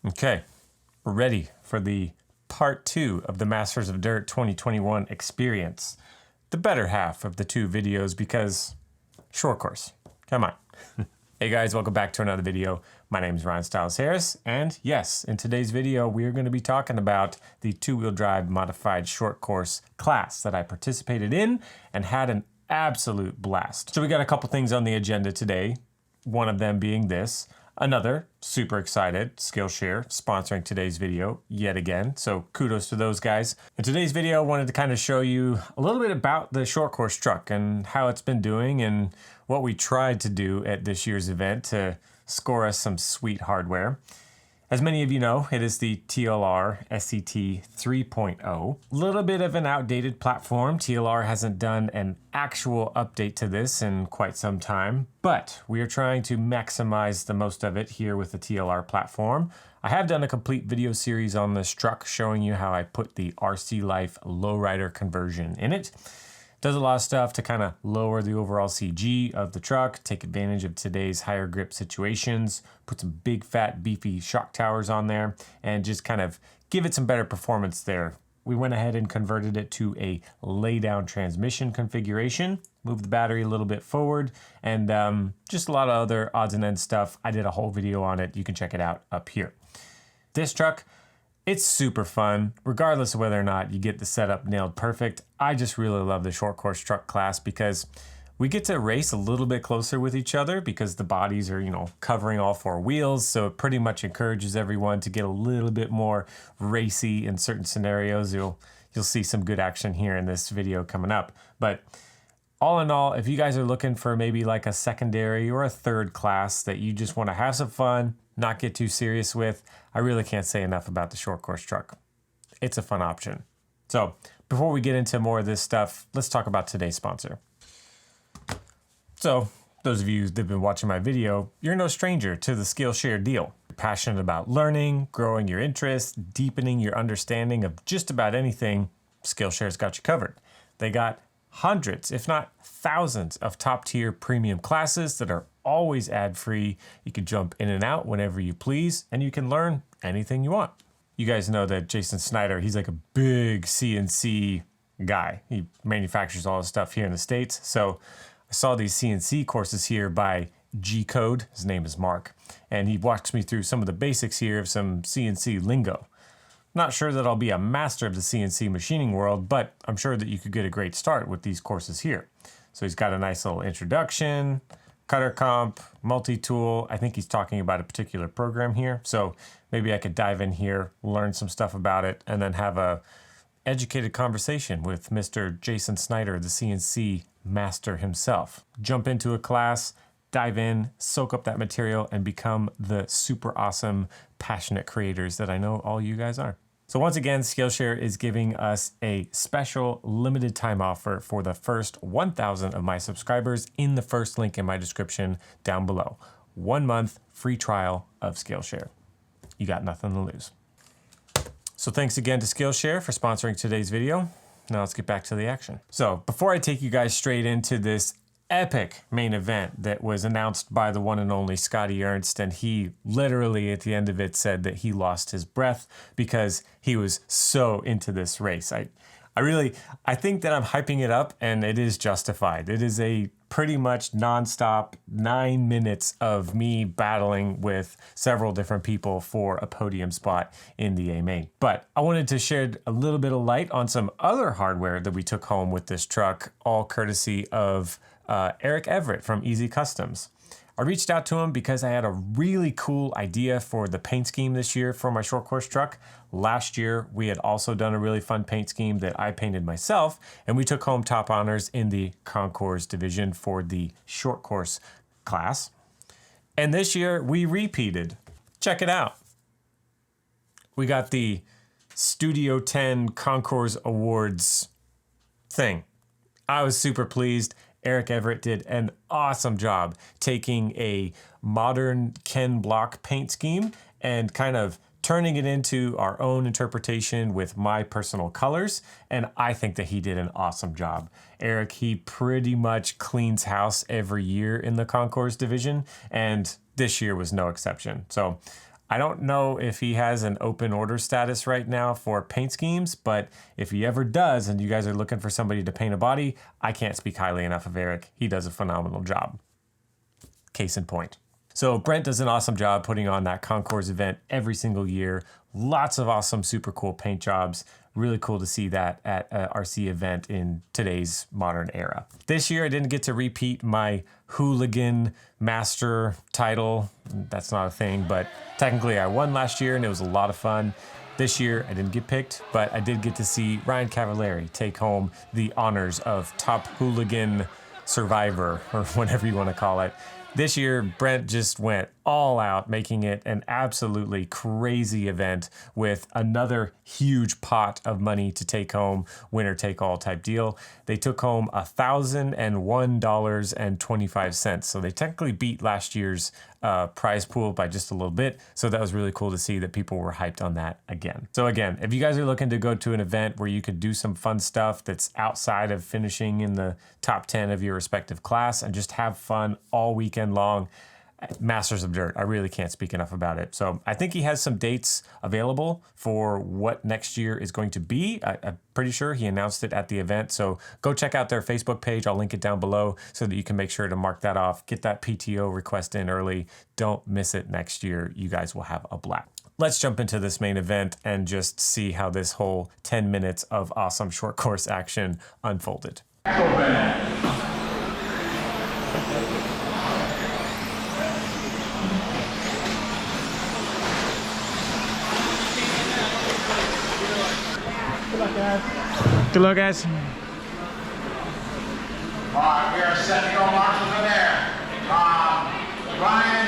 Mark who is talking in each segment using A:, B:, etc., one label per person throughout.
A: Okay, we're ready for the part 2 of the Masters of Dirt 2021 experience. The better half of the 2 videos because short course. Come on. Hey guys, welcome back to another video. My name is Ryan Styles Harris, and yes, in today's video, we are going to be talking about the 2-wheel drive modified short course class that I participated in and had an absolute blast. So we got a couple things on the agenda today, one of them being this. Another, super excited, Skillshare sponsoring today's video yet again. So kudos to those guys. In today's video, I wanted to kind of show you a little bit about the short course truck and how it's been doing and what we tried to do at this year's event to score us some sweet hardware. As many of you know, it is the TLR SCT 3.0. A little bit of an outdated platform. TLR hasn't done an actual update to this in quite some time, but we are trying to maximize the most of it here with the TLR platform. I have done a complete video series on this truck showing you how I put the RC Life lowrider conversion in it. Does a lot of stuff to kind of lower the overall CG of the truck, take advantage of today's higher grip situations, put some big fat beefy shock towers on there, and just kind of give it some better performance there. We went ahead and converted it to a lay down transmission configuration, moved the battery a little bit forward, and just a lot of other odds and ends stuff. I did a whole video on it. You can check it out up here. This truck, it's super fun, regardless of whether or not you get the setup nailed perfect. I just really love the short course truck class because we get to race a little bit closer with each other because the bodies are, covering all 4 wheels. So it pretty much encourages everyone to get a little bit more racy in certain scenarios. You'll see some good action here in this video coming up. But all in all, if you guys are looking for maybe like a secondary or a third class that you just want to have some fun, not get too serious with, I really can't say enough about the short course truck. It's a fun option. So before we get into more of this stuff, let's talk about today's sponsor. So those of you that have been watching my video, you're no stranger to the Skillshare deal. You're passionate about learning, growing your interests, deepening your understanding of just about anything, Skillshare's got you covered. They got hundreds, if not thousands, of top-tier premium classes that are always ad-free. You can jump in and out whenever you please, and you can learn anything you want. You guys know that Jason Snyder, he's like a big CNC guy. He manufactures all his stuff here in the States. So I saw these CNC courses here by G-Code. His name is Mark. And he walks me through some of the basics here of some CNC lingo. Not sure that I'll be a master of the CNC machining world, but I'm sure that you could get a great start with these courses here. So he's got a nice little introduction, cutter comp, multi-tool. I think he's talking about a particular program here. So maybe I could dive in here, learn some stuff about it, and then have a educated conversation with Mr. Jason Snyder, the CNC master himself. Jump into a class, dive in, soak up that material, and become the super awesome, passionate creators that I know all you guys are. So once again, Skillshare is giving us a special limited time offer for the first 1,000 of my subscribers in the first link in my description down below. 1 month free trial of Skillshare. You got nothing to lose. So thanks again to Skillshare for sponsoring today's video. Now let's get back to the action. So before I take you guys straight into this epic main event that was announced by the one and only Scotty Ernst, and he literally at the end of it said that he lost his breath because he was so into this race. I think that I'm hyping it up, and it is justified. It is a pretty much nonstop 9 minutes of me battling with several different people for a podium spot in the A main. But I wanted to shed a little bit of light on some other hardware that we took home with this truck, all courtesy of Eric Everett from Easy Customs. I reached out to him because I had a really cool idea for the paint scheme this year for my short course truck. Last year, we had also done a really fun paint scheme that I painted myself, and we took home top honors in the Concours division for the short course class. And this year, we repeated. Check it out. We got the Studio 10 Concours Awards thing. I was super pleased. Eric Everett did an awesome job taking a modern Ken Block paint scheme and kind of turning it into our own interpretation with my personal colors. And I think that he did an awesome job. Eric, he pretty much cleans house every year in the Concours division, and this year was no exception. So I don't know if he has an open order status right now for paint schemes, but if he ever does and you guys are looking for somebody to paint a body, I can't speak highly enough of Eric. He does a phenomenal job. Case in point. So Brent does an awesome job putting on that Concours event every single year. Lots of awesome, super cool paint jobs. Really cool to see that at a RC event in today's modern era. This year, I didn't get to repeat my hooligan master title. That's not a thing, but technically I won last year and it was a lot of fun. This year, I didn't get picked, but I did get to see Ryan Cavallari take home the honors of top hooligan survivor, or whatever you want to call it. This year, Brent just went all out, making it an absolutely crazy event with another huge pot of money to take home, winner take all type deal. They took home $1,001.25. So they technically beat last year's prize pool by just a little bit. So that was really cool to see that people were hyped on that again. So again, if you guys are looking to go to an event where you could do some fun stuff that's outside of finishing in the top 10 of your respective class and just have fun all weekend long, Masters of Dirt, I really can't speak enough about it. So I think he has some dates available for what next year is going to be. I'm pretty sure he announced it at the event. So go check out their Facebook page. I'll link it down below so that you can make sure to mark that off. Get that PTO request in early. Don't miss it next year. You guys will have a blast. Let's jump into this main event and just see how this whole 10 minutes of awesome short course action unfolded. Good luck, guys.
B: All right, we are set to go. Marshals are there. Brian and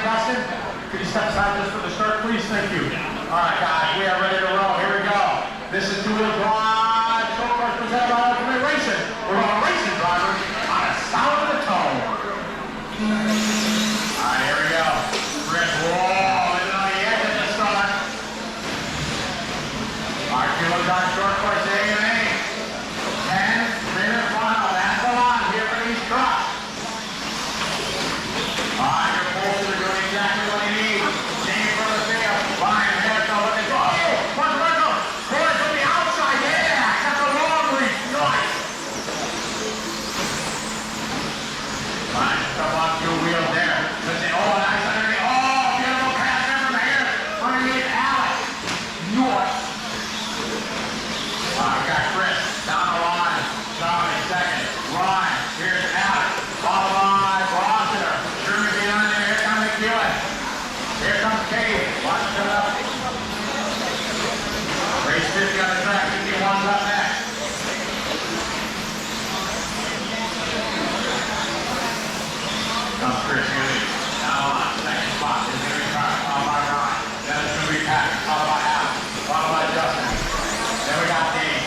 B: Dustin, could you step aside just for the start, please? Thank you. All right, guys, we are ready to roll. Here we go. This is two-wheel drive. Short course presented by Ultimate Racing. We're on racing drivers on a sound of the tone. All right, here we go. Chris, whoa, isn't on the edge at the start. All right, two-wheel drive short course, AMA. 10-minute final. That's the line here for these trucks. All right, your pulses are doing exactly what you need. Jamie for the field. Ryan, here's the look at you. Oh, Marco. Corey from the outside. Yeah, got the long reach. Nice. Ryan, step on two wheels there. Oh, nice underneath. Oh, beautiful pass there from here. Underneath Alex. Nice. All right, we got Chris down the line. Charlie second. Ryan, here's Alex. Followed by Rossiter. Truman behind there. Here comes McEwen. Here comes Cade. Watch it up. Race 50 on the track. 51's up next. Comes Chris. Here he is. Down the line. Second spot. Is going to be Carter. Followed by Ryan. Then it's going to be Pat. Followed by Alex. Followed by Justin. Then we got Dave.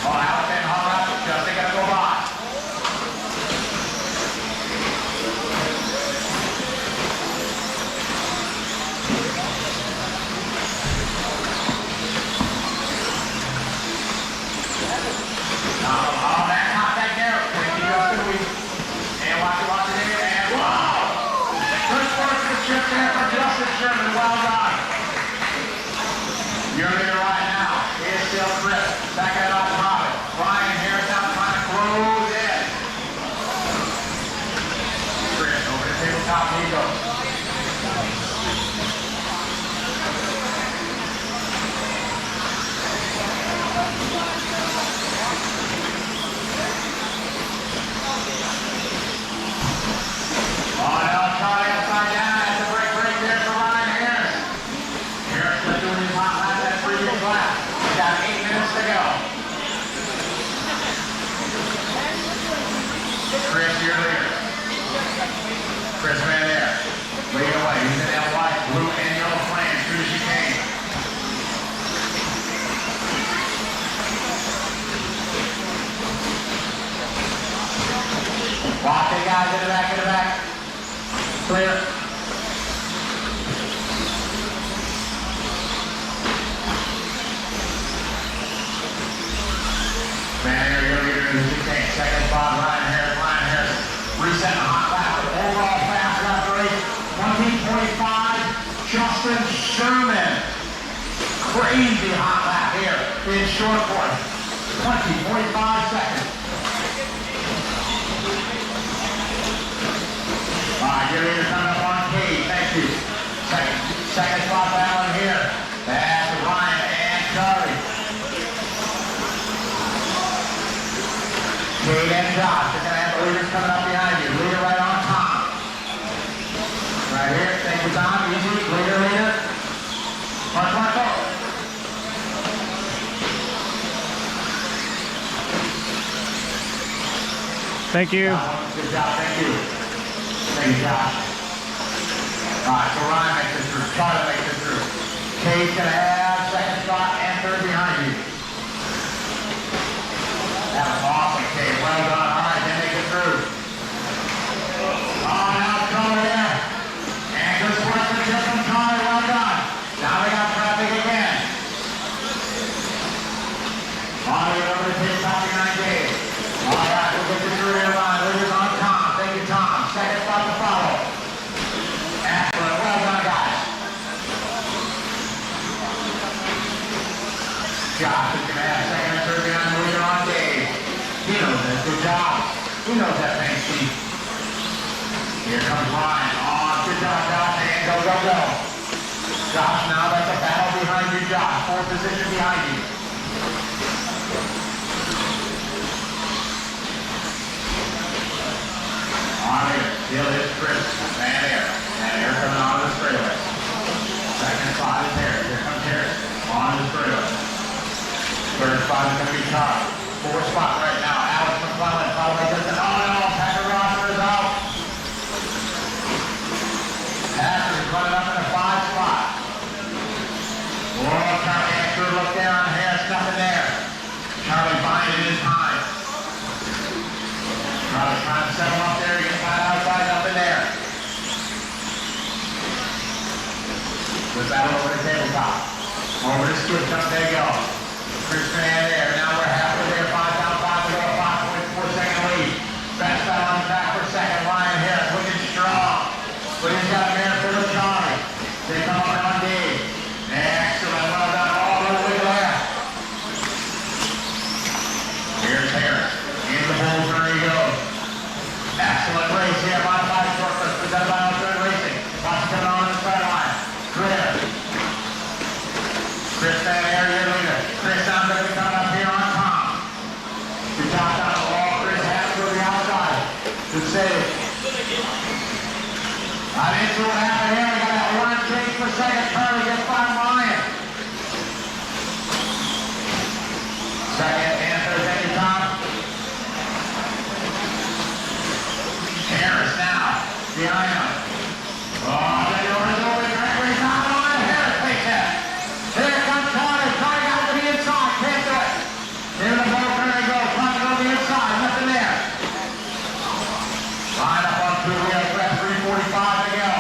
B: Oh, Alex didn't hung up. Justin got to go by. Oh, man, hot back there. Thank you, Justin. And watch it, and wow! Good sportsmanship there for Justin Sherman. Well done. You're there right now. Here's still Chris. Second off Robin. Ryan Harris out trying to close in. Chris over the tabletop he goes. Oh no, Charlie upside down. That's a break there for Ryan Harris. Harris was doing his hot lap that previous lap. He's got 8 minutes to go. Chris, your leader. Chris right there. Lead away. He's in that white, blue, and yellow flame as soon as you came. Walk the guys in the back, Clear. Man, here we go. Second spot, Ryan Harris. Resetting the hot lap. Overall fast lap crazy hot lap here in short course. 45 seconds. All right, get ready to come up on Kate. Thank you. Second spot battle here. That's Ryan and Charlie. Kate and Josh, you're going to have the leaders coming up behind you. Leader right on top. Right here. Thank you, Tom. Easy. Leader. Mark.
A: Thank you.
B: Good job. Thank you. Thank you, Josh. All right, so Ryan makes it through. Charlie makes it through. Kate's going to have second spot and third behind you. That was awesome, Kate. Well done. All right, then make it through. Oh, now it's over there. And good sportsmanship from Charlie. Well done. Now we got traffic again. On the way over to Kate, top behind Dave. All right, we'll get this rear line. Leaders on Tom. Thank you, Tom. Second spot to follow. Excellent. Well done, guys. Josh is going to have second and third behind the leader on Dave. He knows that. Good job. He knows that thing, Steve. Here comes Ryan. Oh, good job, Josh. And go. Josh, now that's a battle behind you, Josh. Fourth position behind you. On here, still is Chris, and here coming on the straightaway. Second spot is Harris, here comes Harris, on the straightaway. Third spot is going to be Todd. Fourth spot right now, Alex McClellan, probably doesn't, Packer Rosser is out. Packer is running up in the 5 spot. Oh, Charlie had a good look there on Harris, nothing there. Charlie binding his time. Charlie trying to settle up there, get right outside, nothing there. Good battle over the tabletop. Over the skip jump, there you go. Chris Van there, now we're halfway there, 5 down, 5 to go, 5.4 second lead. Best battle on the back for second, Ryan Harris, looking strong. But he's got a man for the Charlie. They come up on Dave. Excellent, well done, all the way there. Here's Harris, in the bull turn he goes. Excellent race here, modified shortcut, presented by Outdoor Racing. Watch coming on the sideline. Chris Van Air, your leader. Chris sounds like he's coming up here on top. Good job down the wall. Chris has to go to the outside. Good save. I didn't see what happened here. We got that one change per second. Charlie gets by Ryan. Second and third, thank you, Tom. Harris now, behind him. Oh, they over Gregory's not on. Harris takes that. Here comes Charlie. Charlie got to the inside. Can't do it. Here the ball turn they go. Trying to go to the inside. Nothing there. Line up on 2 wheels. 3:45 to go.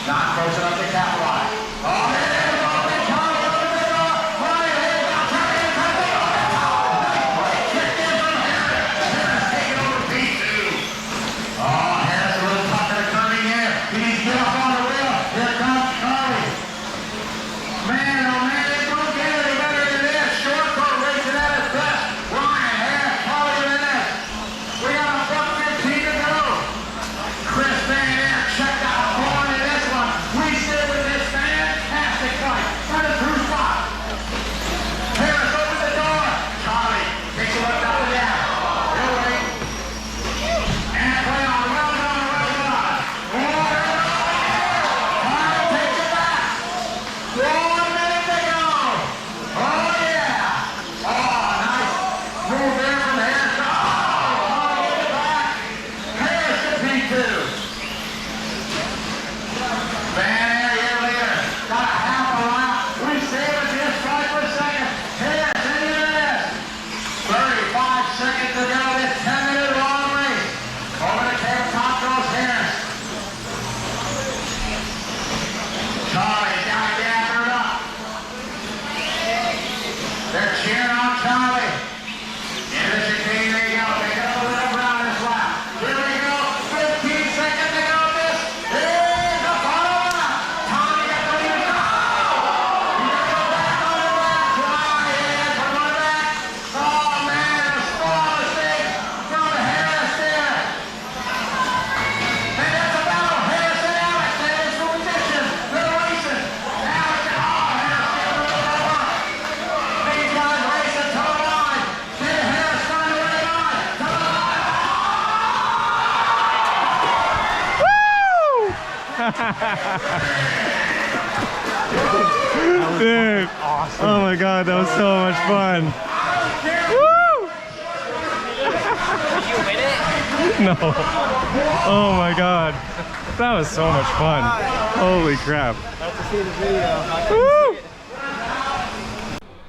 B: Not close enough to capitalize. Oh, man.
C: Dude, awesome. Oh my god, that was so much fun. Woo!
D: Did you win it?
C: No. Oh my god. That was so much fun. Holy crap. Woo!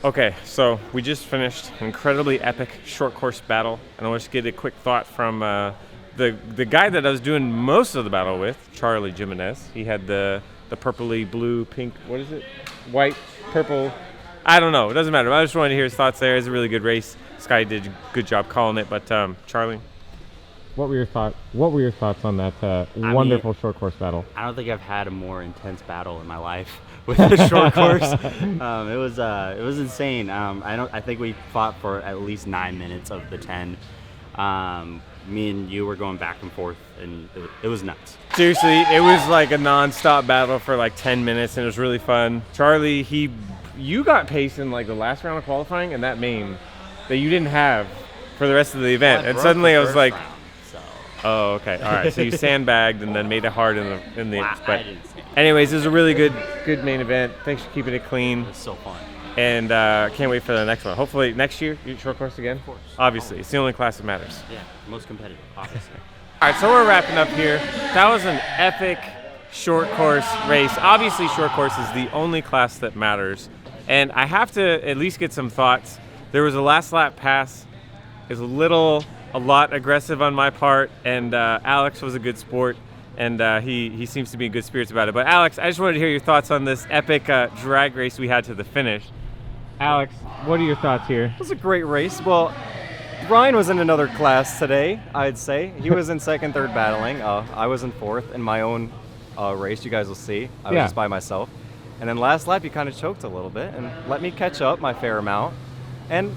A: Okay, so we just finished an incredibly epic short course battle, and I want to get a quick thought from the guy that I was doing most of the battle with, Charlie Jimenez. He had the purpley blue, pink, what is it? White, purple, I don't know, it doesn't matter. I just wanted to hear his thoughts there. It's a really good race. This guy did a good job calling it, but Charlie, what were your thoughts on that wonderful short course battle?
D: I don't think I've had a more intense battle in my life with a short course. It was insane. I think we fought for at least 9 minutes of the 10. Me and you were going back and forth, and it was nuts.
A: Seriously, it was like a non-stop battle for like 10 minutes, and it was really fun. Charlie, you got pace in like the last round of qualifying, and that main that you didn't have for the rest of the event. And suddenly I was like,
D: round, so.
A: oh, okay, all right. So you sandbagged and then made it hard in the.
D: Wow,
A: But
D: I didn't say that.
A: anyways, it was a really good main event. Thanks for keeping it clean.
D: It was so fun.
A: And can't wait for the next one. Hopefully next year, you short course again?
D: Of course.
A: Obviously, it's the only class that matters.
D: Yeah, most competitive, obviously.
A: All right, so we're wrapping up here. That was an epic short course race. Obviously, short course is the only class that matters. And I have to at least get some thoughts. There was a last lap pass. It was a lot aggressive on my part, and Alex was a good sport, and he seems to be in good spirits about it. But Alex, I just wanted to hear your thoughts on this epic drag race we had to the finish. Alex, what are your thoughts here?
E: It was a great race. Well, Ryan was in another class today, I'd say. He was in second, third battling. I was in fourth in my own race. You guys will see. I was just by myself. And then last lap, you kind of choked a little bit and let me catch up my fair amount. And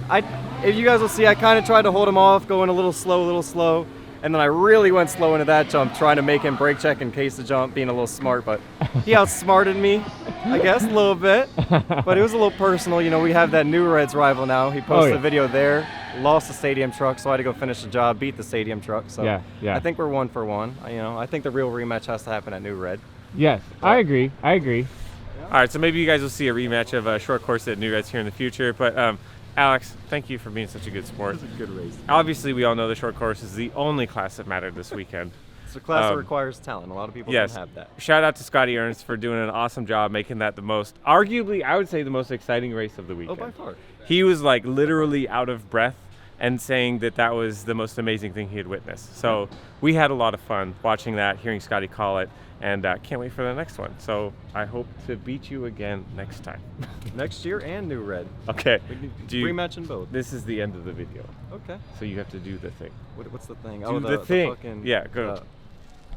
E: if you guys will see, I kind of tried to hold him off, going a little slow. And then I really went slow into that jump, trying to make him brake check in case the jump, being a little smart. But he outsmarted me, I guess, a little bit. But it was a little personal. You know, we have that new Reds rival now. He posted a video there, lost the stadium truck, so I had to go finish the job, beat the stadium truck. So I think we're 1 for 1. You know, I think the real rematch has to happen at New Red.
A: Yes, I agree. All right, so maybe you guys will see a rematch of a short course at New Reds here in the future. But Alex, thank you for being such a good sport.
E: It was a good race.
A: Obviously, we all know the short course is the only class that mattered this weekend.
E: It's a class that requires talent. A lot of people don't have that.
A: Shout out to Scotty Ernst for doing an awesome job making that arguably, I would say, the most exciting race of the weekend.
E: Oh, by far.
A: He was like literally out of breath and saying that was the most amazing thing he had witnessed. So we had a lot of fun watching that, hearing Scotty call it. And can't wait for the next one. So I hope to beat you again next time.
E: Next year and New Red.
A: Okay.
E: We can
A: Do
E: rematch in both.
A: This is the end of the video.
E: Okay.
A: So you have to do the thing.
E: What's the thing?
A: Do the thing.
E: fucking,
A: Yeah, go.